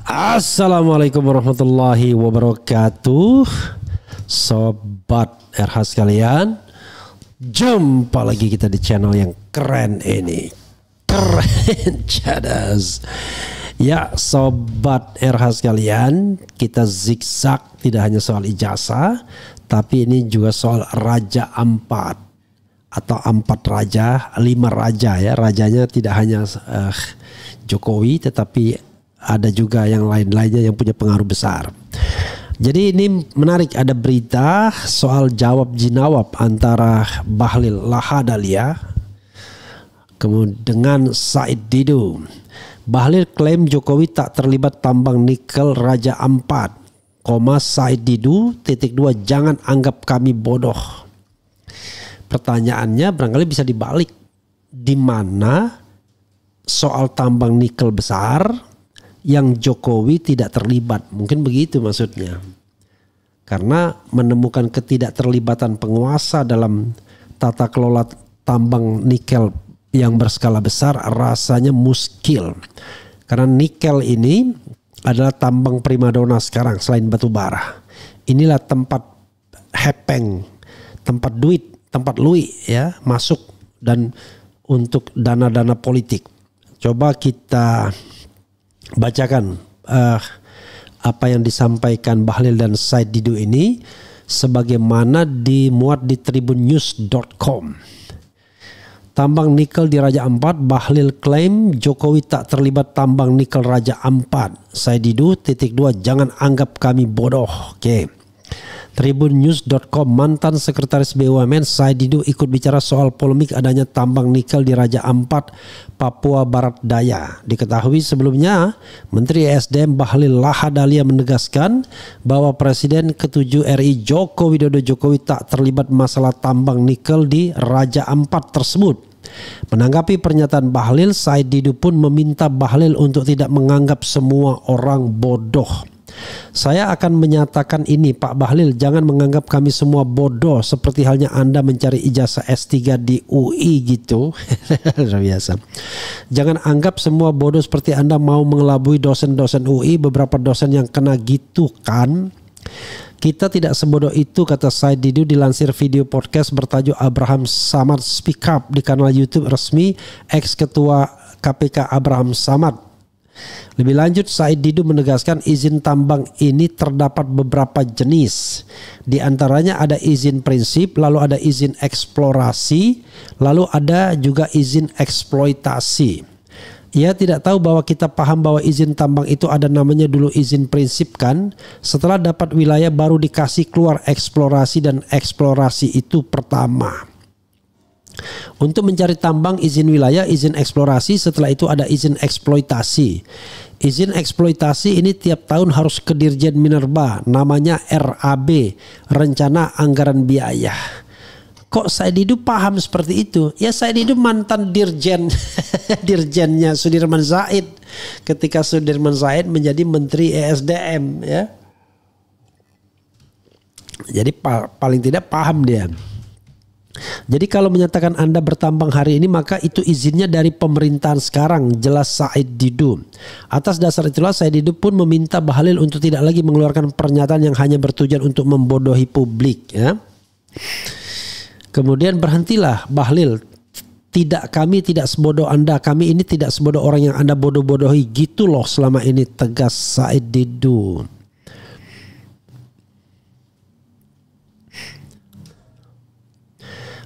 Assalamualaikum warahmatullahi wabarakatuh. Sobat RH sekalian, jumpa lagi kita di channel yang keren ini. Keren cadas. Ya Sobat RH sekalian, kita zigzag tidak hanya soal ijazah, tapi ini juga soal Raja Ampat atau 4 raja, 5 raja ya. Rajanya tidak hanya Jokowi, tetapi ada juga yang lain-lainnya yang punya pengaruh besar. Jadi ini menarik, ada berita soal jawab jinawab antara Bahlil Lahadalia kemudian dengan Said Didu. Bahlil klaim Jokowi tak terlibat tambang nikel Raja Ampat, Said Didu (2) jangan anggap kami bodoh. Pertanyaannya barangkali bisa dibalik, di mana soal tambang nikel besar yang Jokowi tidak terlibat, mungkin begitu maksudnya. Karena menemukan ketidakterlibatan penguasa dalam tata kelola tambang nikel yang berskala besar rasanya muskil. Karena nikel ini adalah tambang primadona sekarang selain batu bara. Inilah tempat hepeng, tempat duit, tempat lui ya masuk dan untuk dana-dana politik. Coba kita bacakan apa yang disampaikan Bahlil dan Said Didu ini sebagaimana dimuat di tribunnews.com. Tambang nikel di Raja Ampat, Bahlil klaim Jokowi tak terlibat tambang nikel Raja Ampat. Said Didu (2) jangan anggap kami bodoh. Oke. Tribunnews.com, mantan sekretaris BUMN Said Didu ikut bicara soal polemik adanya tambang nikel di Raja Ampat, Papua Barat Daya. Diketahui sebelumnya Menteri ESDM Bahlil Lahadalia menegaskan bahwa Presiden ke-7 RI Joko Widodo tak terlibat masalah tambang nikel di Raja Ampat tersebut. Menanggapi pernyataan Bahlil, Said Didu pun meminta Bahlil untuk tidak menganggap semua orang bodoh. Saya akan menyatakan ini Pak Bahlil, jangan menganggap kami semua bodoh seperti halnya Anda mencari ijazah S3 di UI gitu. Biasa. Jangan anggap semua bodoh seperti Anda mau mengelabui dosen-dosen UI, beberapa dosen yang kena gitu kan. Kita tidak sebodoh itu, kata Said Didu dilansir video podcast bertajuk Abraham Samad Speak Up di kanal YouTube resmi ex-ketua KPK Abraham Samad. Lebih lanjut, Said Didu menegaskan izin tambang ini terdapat beberapa jenis. Di antaranya ada izin prinsip, lalu ada izin eksplorasi, lalu ada juga izin eksploitasi. Ia tidak tahu bahwa kita paham bahwa izin tambang itu ada namanya dulu izin prinsip kan. Setelah dapat wilayah baru dikasih keluar eksplorasi, dan eksplorasi itu pertama. Untuk mencari tambang izin wilayah, izin eksplorasi, setelah itu ada izin eksploitasi. Izin eksploitasi ini tiap tahun harus ke Dirjen Minerba, namanya RAB, Rencana Anggaran Biaya. Kok Said Didu paham seperti itu? Ya Said Didu mantan dirjen, dirjennya Sudirman Said ketika Sudirman Said menjadi Menteri ESDM ya. Jadi paling tidak paham dia. Jadi kalau menyatakan Anda bertambang hari ini, maka itu izinnya dari pemerintahan sekarang, jelas Said Didu. Atas dasar itulah Said Didu pun meminta Bahlil untuk tidak lagi mengeluarkan pernyataan yang hanya bertujuan untuk membodohi publik ya. Kemudian berhentilah Bahlil, kami tidak sebodoh Anda, kami ini tidak sebodoh orang yang Anda bodoh-bodohi gitu loh selama ini, tegas Said Didu.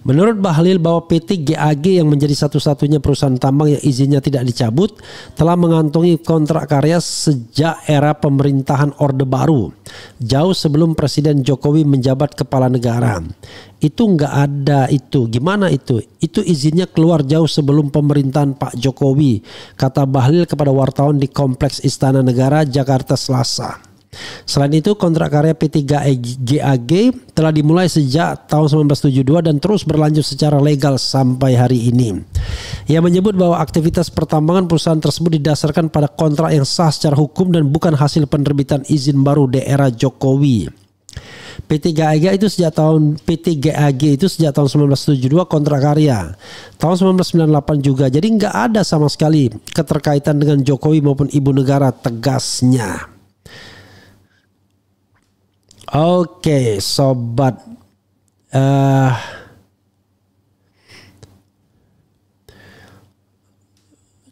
Menurut Bahlil bahwa PT GAG yang menjadi satu-satunya perusahaan tambang yang izinnya tidak dicabut telah mengantongi kontrak karya sejak era pemerintahan Orde Baru, jauh sebelum Presiden Jokowi menjabat kepala negara. Itu nggak ada itu. Gimana itu? Itu izinnya keluar jauh sebelum pemerintahan Pak Jokowi, kata Bahlil kepada wartawan di Kompleks Istana Negara, Jakarta Selasa. Selain itu, kontrak karya PT GAG telah dimulai sejak tahun 1972 dan terus berlanjut secara legal sampai hari ini. Ia menyebut bahwa aktivitas pertambangan perusahaan tersebut didasarkan pada kontrak yang sah secara hukum dan bukan hasil penerbitan izin baru di era Jokowi. PT GAG itu sejak tahun 1972 kontrak karya. Tahun 1998 juga. Jadi nggak ada sama sekali keterkaitan dengan Jokowi maupun ibu negara, tegasnya. Oke, sobat.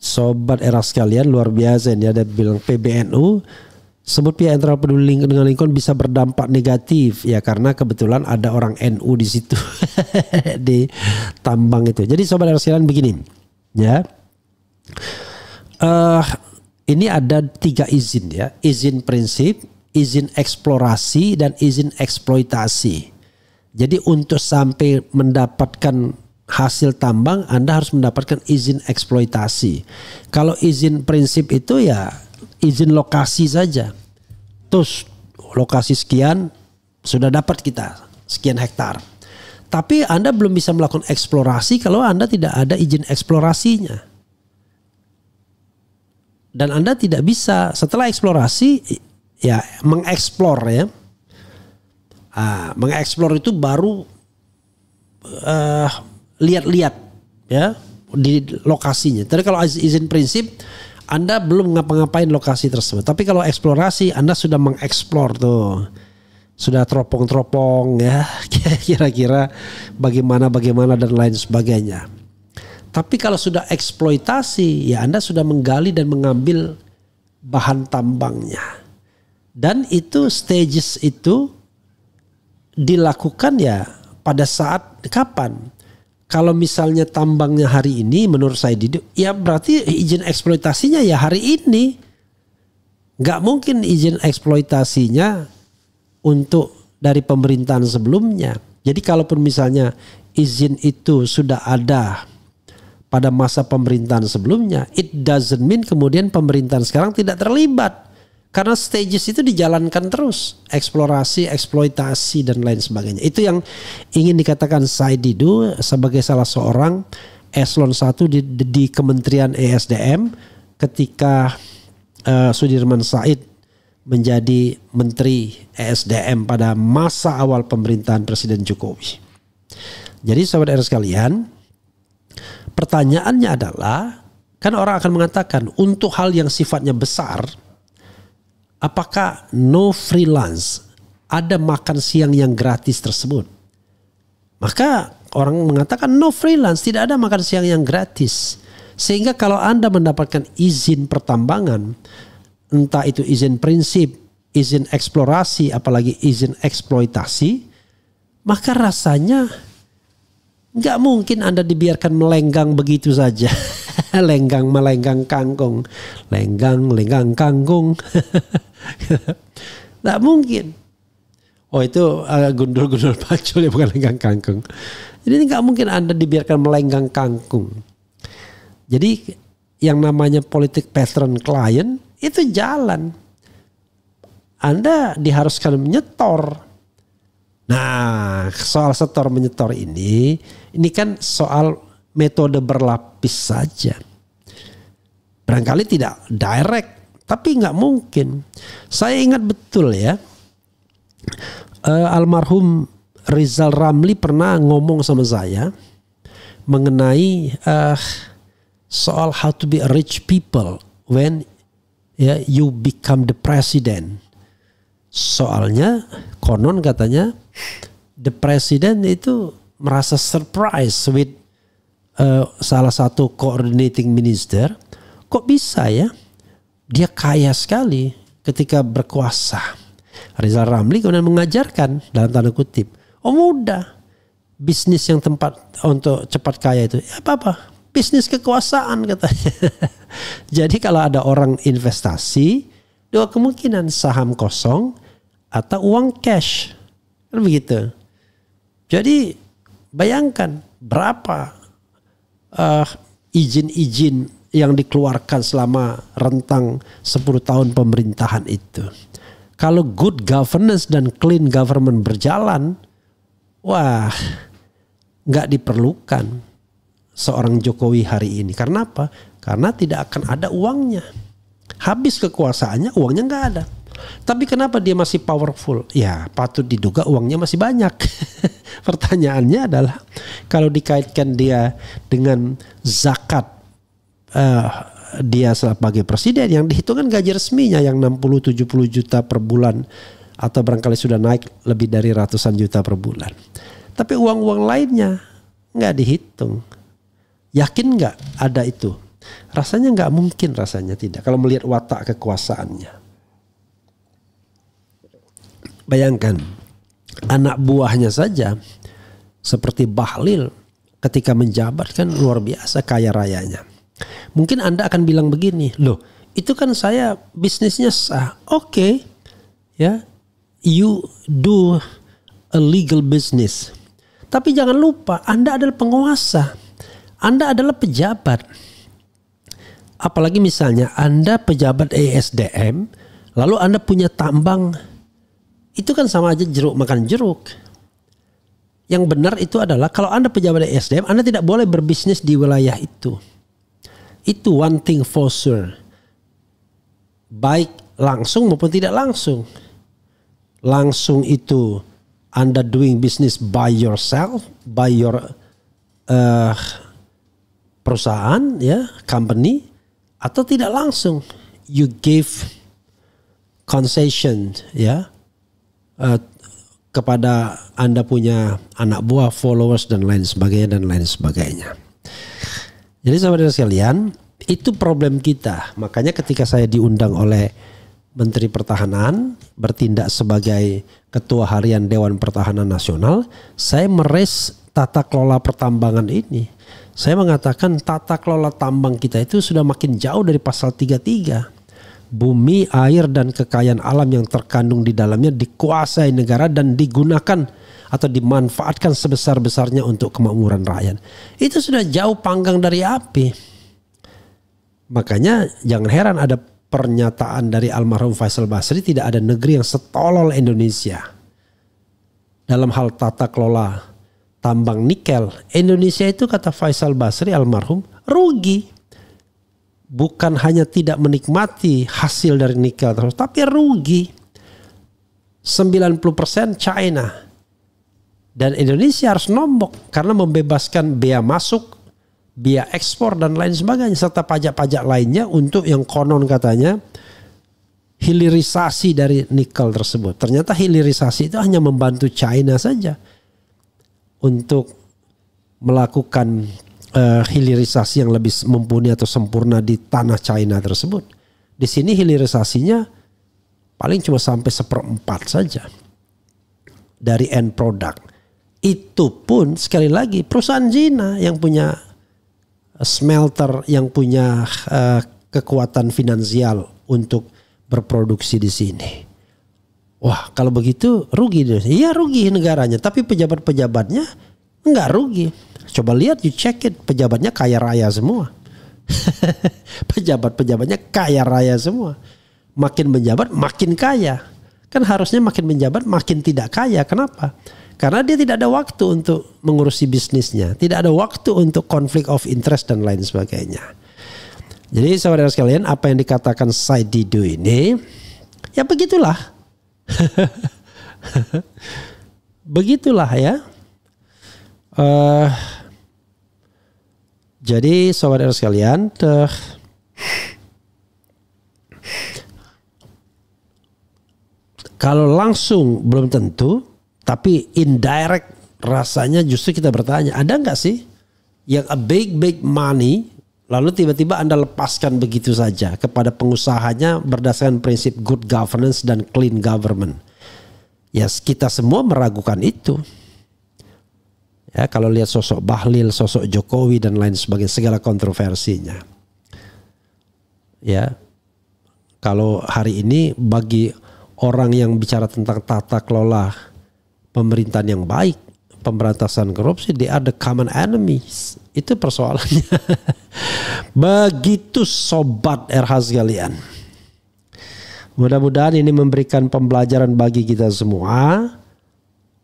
Sobat era sekalian, luar biasa ini, ada bilang PBNU sebut pihak yang terlalu peduli dengan lingkungan bisa berdampak negatif ya, karena kebetulan ada orang NU di situ di tambang itu. Jadi sobat era sekalian begini ya, ini ada 3 izin ya, izin prinsip, izin eksplorasi, dan izin eksploitasi. Jadi untuk sampai mendapatkan hasil tambang, Anda harus mendapatkan izin eksploitasi. Kalau izin prinsip itu ya izin lokasi saja. Terus lokasi sekian sudah dapat kita sekian hektar. Tapi Anda belum bisa melakukan eksplorasi kalau Anda tidak ada izin eksplorasinya. Dan Anda tidak bisa setelah eksplorasi ya mengeksplor ya. Mengeksplor itu baru lihat-lihat ya di lokasinya. Tapi kalau izin prinsip Anda belum ngapa-ngapain lokasi tersebut. Tapi kalau eksplorasi Anda sudah mengeksplor tuh. Sudah teropong-teropong ya, kira-kira bagaimana dan lain sebagainya. Tapi kalau sudah eksploitasi ya Anda sudah menggali dan mengambil bahan tambangnya. Dan itu stages itu dilakukan ya pada saat kapan? Kalau misalnya tambangnya hari ini menurut saya ya berarti izin eksploitasinya ya hari ini. Nggak mungkin izin eksploitasinya untuk dari pemerintahan sebelumnya. Jadi kalaupun misalnya izin itu sudah ada pada masa pemerintahan sebelumnya, it doesn't mean kemudian pemerintahan sekarang tidak terlibat. Karena stages itu dijalankan terus. Eksplorasi, eksploitasi, dan lain sebagainya. Itu yang ingin dikatakan Said Didu sebagai salah seorang eselon 1 di Kementerian ESDM ketika Sudirman Said menjadi Menteri ESDM pada masa awal pemerintahan Presiden Jokowi. Jadi sahabat RS sekalian, pertanyaannya adalah, kan orang akan mengatakan untuk hal yang sifatnya besar, apakah no freelance, ada makan siang yang gratis tersebut? Maka orang mengatakan no freelance, tidak ada makan siang yang gratis. Sehingga kalau Anda mendapatkan izin pertambangan, entah itu izin prinsip, izin eksplorasi, apalagi izin eksploitasi, maka rasanya nggak mungkin Anda dibiarkan melenggang begitu saja. Lenggang melenggang kangkung, lenggang kangkung. Nggak mungkin. Oh itu gundul-gundul pacul ya, bukan lenggang kangkung. Jadi nggak mungkin Anda dibiarkan melenggang kangkung. Jadi yang namanya politik patron klien itu jalan. Anda diharuskan menyetor. Nah soal setor menyetor ini kan soal metode berlapis saja. Barangkali tidak direct. Tapi nggak mungkin. Saya ingat betul ya, almarhum Rizal Ramli pernah ngomong sama saya mengenai soal how to be a rich people when you become the president. Soalnya konon katanya the president itu merasa surprise with salah satu coordinating minister. Kok bisa ya? Dia kaya sekali ketika berkuasa. Rizal Ramli kemudian mengajarkan dalam tanda kutip, oh mudah, bisnis yang tempat untuk cepat kaya itu ya apa-apa, bisnis kekuasaan katanya. Jadi kalau ada orang investasi, dua kemungkinan, saham kosong atau uang cash, kan begitu. Jadi bayangkan berapa izin-izin yang dikeluarkan selama rentang 10 tahun pemerintahan itu. Kalau good governance dan clean government berjalan, wah, nggak diperlukan seorang Jokowi hari ini. Karena apa? Karena tidak akan ada uangnya. Habis kekuasaannya, uangnya nggak ada. Tapi kenapa dia masih powerful? Ya patut diduga uangnya masih banyak. Pertanyaannya adalah kalau dikaitkan dia dengan zakat dia sebagai presiden yang dihitungkan gaji resminya yang 60-70 juta per bulan atau barangkali sudah naik lebih dari ratusan juta per bulan. Tapi uang-uang lainnya nggak dihitung. Yakin nggak ada itu? Rasanya nggak mungkin, rasanya tidak. Kalau melihat watak kekuasaannya. Bayangkan anak buahnya saja seperti Bahlil ketika menjabat kan luar biasa kaya rayanya. Mungkin Anda akan bilang begini, loh itu kan saya bisnisnya sah. Oke, ya, you do a legal business. Tapi jangan lupa Anda adalah penguasa, Anda adalah pejabat. Apalagi misalnya Anda pejabat ESDM, lalu Anda punya tambang, itu kan sama aja jeruk makan jeruk. Yang benar itu adalah kalau Anda pejabat ESDM, Anda tidak boleh berbisnis di wilayah itu. Itu one thing for sure. Baik langsung maupun tidak langsung. Langsung itu Anda doing business by yourself, by your perusahaan, ya, company, atau tidak langsung you give concession, ya, kepada Anda punya anak buah, followers dan lain sebagainya dan lain sebagainya. Jadi saudara sekalian, itu problem kita. Makanya ketika saya diundang oleh Menteri Pertahanan bertindak sebagai Ketua Harian Dewan Pertahanan Nasional, saya meres tata kelola pertambangan ini. Saya mengatakan tata kelola tambang kita itu sudah makin jauh dari pasal 33. Bumi, air dan kekayaan alam yang terkandung di dalamnya dikuasai negara dan digunakan atau dimanfaatkan sebesar-besarnya untuk kemakmuran rakyat. Itu sudah jauh panggang dari api. Makanya jangan heran ada pernyataan dari almarhum Faisal Basri, tidak ada negeri yang setolol Indonesia. Dalam hal tata kelola tambang nikel, Indonesia itu kata Faisal Basri almarhum rugi. Bukan hanya tidak menikmati hasil dari nikel terus, tapi rugi. 90% China. Dan Indonesia harus nombok karena membebaskan bea masuk, bea ekspor dan lain sebagainya. Serta pajak-pajak lainnya untuk yang konon katanya hilirisasi dari nikel tersebut. Ternyata hilirisasi itu hanya membantu China saja untuk melakukan hilirisasi yang lebih mumpuni atau sempurna di tanah China tersebut. Di sini hilirisasinya paling cuma sampai 1/4 saja dari end product. Itu pun sekali lagi perusahaan Cina yang punya smelter, yang punya kekuatan finansial untuk berproduksi di sini. Wah, kalau begitu rugi. Iya rugi negaranya, tapi pejabat-pejabatnya enggak rugi. Coba lihat, you check it, pejabatnya kaya raya semua. Pejabat-pejabatnya kaya raya semua. Makin menjabat makin kaya. Kan harusnya makin menjabat makin tidak kaya. Kenapa? Karena dia tidak ada waktu untuk mengurusi bisnisnya. Tidak ada waktu untuk konflik of interest dan lain sebagainya. Jadi saudara sekalian, apa yang dikatakan Said Didu ini, ya begitulah. Begitulah ya. Jadi saudara sekalian, kalau langsung belum tentu, tapi indirect rasanya justru kita bertanya, ada nggak sih yang a big money lalu tiba-tiba Anda lepaskan begitu saja kepada pengusahanya berdasarkan prinsip good governance dan clean government? Ya, kita semua meragukan itu. Ya, kalau lihat sosok Bahlil, sosok Jokowi dan lain sebagainya, segala kontroversinya. Ya, kalau hari ini bagi orang yang bicara tentang tata kelola pemerintahan yang baik, pemberantasan korupsi, they are the common enemies. Itu persoalannya. Begitu sobat RH sekalian. Mudah-mudahan ini memberikan pembelajaran bagi kita semua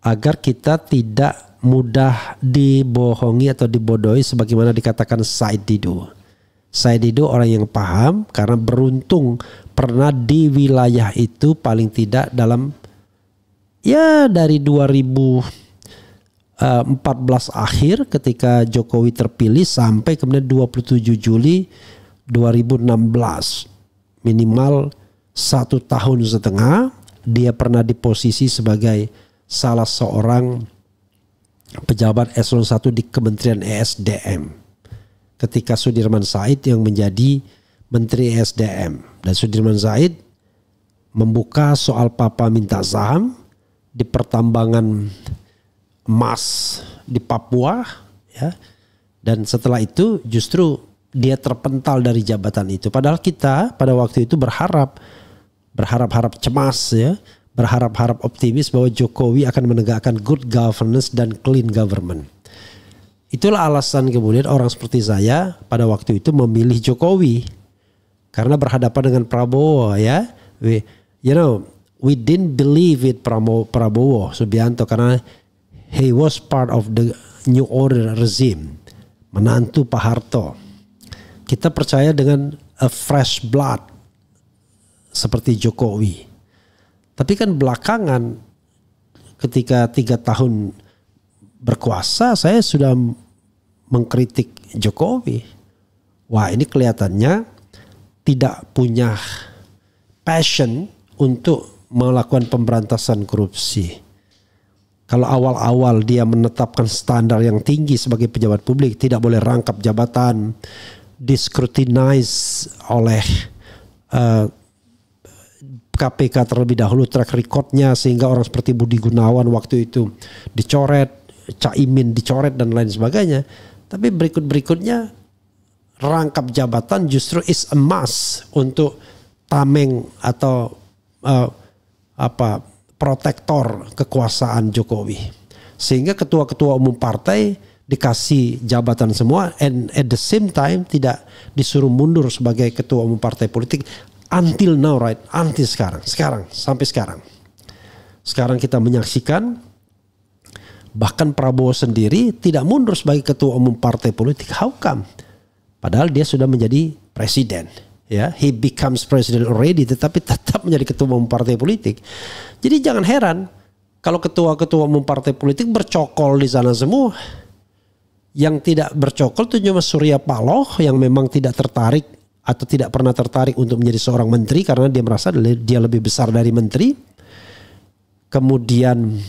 agar kita tidak mudah dibohongi atau dibodohi sebagaimana dikatakan Said Didu. Saya Dido orang yang paham karena beruntung pernah di wilayah itu paling tidak dalam dari 2014 akhir ketika Jokowi terpilih sampai kemudian 27 Juli 2016. Minimal 1,5 tahun dia pernah di posisi sebagai salah seorang pejabat eselon 1 di Kementerian ESDM. Ketika Sudirman Said yang menjadi Menteri ESDM. Dan Sudirman Said membuka soal papa minta saham di pertambangan emas di Papua. Ya. Dan setelah itu justru dia terpental dari jabatan itu. Padahal kita pada waktu itu berharap cemas ya. Berharap optimis bahwa Jokowi akan menegakkan good governance dan clean government. Itulah alasan kemudian orang seperti saya pada waktu itu memilih Jokowi. Karena berhadapan dengan Prabowo ya. We didn't believe it Prabowo Subianto karena he was part of the New Order regime. Menantu Pak Harto. Kita percaya dengan a fresh blood seperti Jokowi. Tapi kan belakangan ketika 3 tahun berkuasa saya sudah mengkritik Jokowi. Wah, ini kelihatannya tidak punya passion untuk melakukan pemberantasan korupsi. Kalau awal-awal dia menetapkan standar yang tinggi sebagai pejabat publik, tidak boleh rangkap jabatan, discrutinize oleh KPK terlebih dahulu track recordnya sehingga orang seperti Budi Gunawan waktu itu dicoret, Caimin dicoret dan lain sebagainya. Tapi berikutnya rangkap jabatan justru is a must untuk tameng atau protektor kekuasaan Jokowi. Sehingga ketua-ketua umum partai dikasih jabatan semua and at the same time tidak disuruh mundur sebagai ketua umum partai politik. Until now, right? Until sampai sekarang. Sekarang kita menyaksikan bahkan Prabowo sendiri tidak mundur sebagai ketua umum partai politik. How come? Padahal dia sudah menjadi presiden. Ya, he becomes president already, tetapi tetap menjadi ketua umum partai politik. Jadi jangan heran kalau ketua-ketua umum partai politik bercokol di sana semua. Yang tidak bercokol itu cuma Surya Paloh yang memang tidak tertarik atau tidak pernah tertarik untuk menjadi seorang menteri karena dia merasa dia lebih besar dari menteri. Kemudian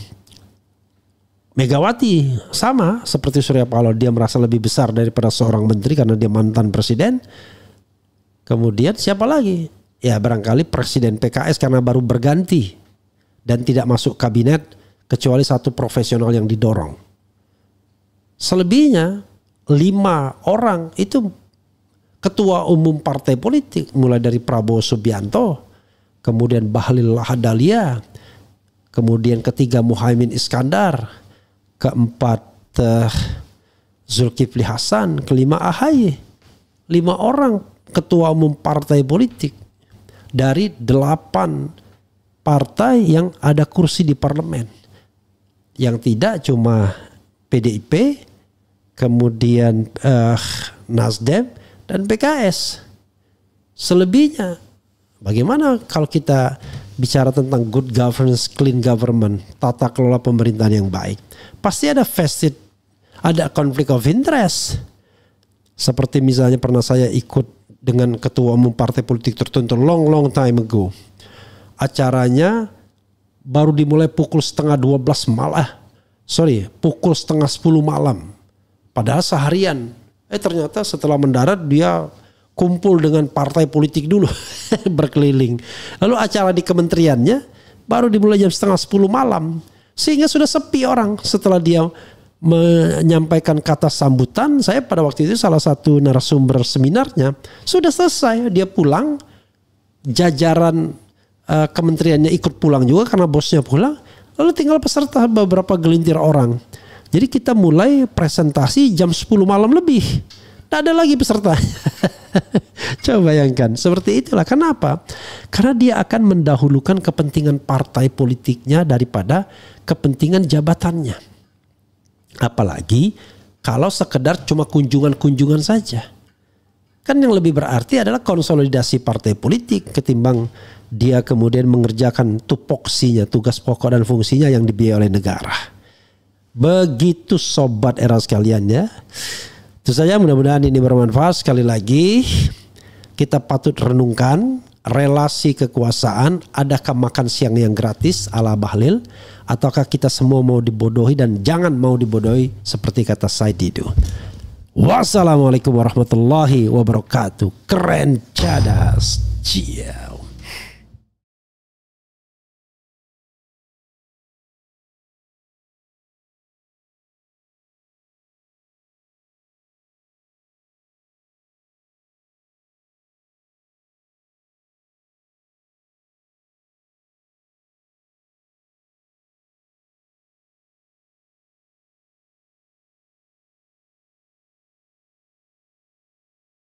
Megawati sama seperti Surya Paloh, dia merasa lebih besar daripada seorang menteri karena dia mantan presiden. Kemudian siapa lagi? Ya barangkali presiden PKS karena baru berganti dan tidak masuk kabinet kecuali satu profesional yang didorong. Selebihnya 5 orang itu ketua umum partai politik, mulai dari Prabowo Subianto, kemudian Bahlil Lahadalia, kemudian ketiga Muhaimin Iskandar, keempat Zulkifli Hasan, kelima AHY. 5 orang ketua umum partai politik dari 8 partai yang ada kursi di parlemen. Yang tidak cuma PDIP, kemudian Nasdem, dan PKS. Selebihnya bagaimana kalau kita bicara tentang good governance, clean government, tata kelola pemerintahan yang baik? Pasti ada konflik of interest. Seperti misalnya pernah saya ikut dengan ketua umum partai politik tertentu long time ago. Acaranya baru dimulai pukul 11:30 malam. Pukul 9:30 malam. Padahal seharian. Ternyata setelah mendarat dia kumpul dengan partai politik dulu berkeliling. Lalu acara di kementeriannya baru dimulai jam 9:30 malam. Sehingga sudah sepi orang setelah dia menyampaikan kata sambutan. Saya pada waktu itu salah satu narasumber seminarnya. Sudah selesai, dia pulang. Jajaran kementeriannya ikut pulang juga karena bosnya pulang. Lalu tinggal peserta beberapa gelintir orang. Jadi kita mulai presentasi jam 10 malam lebih. Tidak ada lagi peserta. Coba bayangkan. Seperti itulah. Kenapa? Karena dia akan mendahulukan kepentingan partai politiknya daripada kepentingan jabatannya. Apalagi kalau sekedar cuma kunjungan-kunjungan saja. Kan yang lebih berarti adalah konsolidasi partai politik ketimbang dia kemudian mengerjakan tupoksinya, tugas pokok dan fungsinya yang dibiayai oleh negara. Begitu sobat era sekalian ya. Itu saja, mudah-mudahan ini bermanfaat. Sekali lagi kita patut renungkan relasi kekuasaan. Adakah makan siang yang gratis ala Bahlil, ataukah kita semua mau dibodohi, dan jangan mau dibodohi seperti kata Said Didu. Wassalamualaikum warahmatullahi wabarakatuh. Keren, cadas, ciao.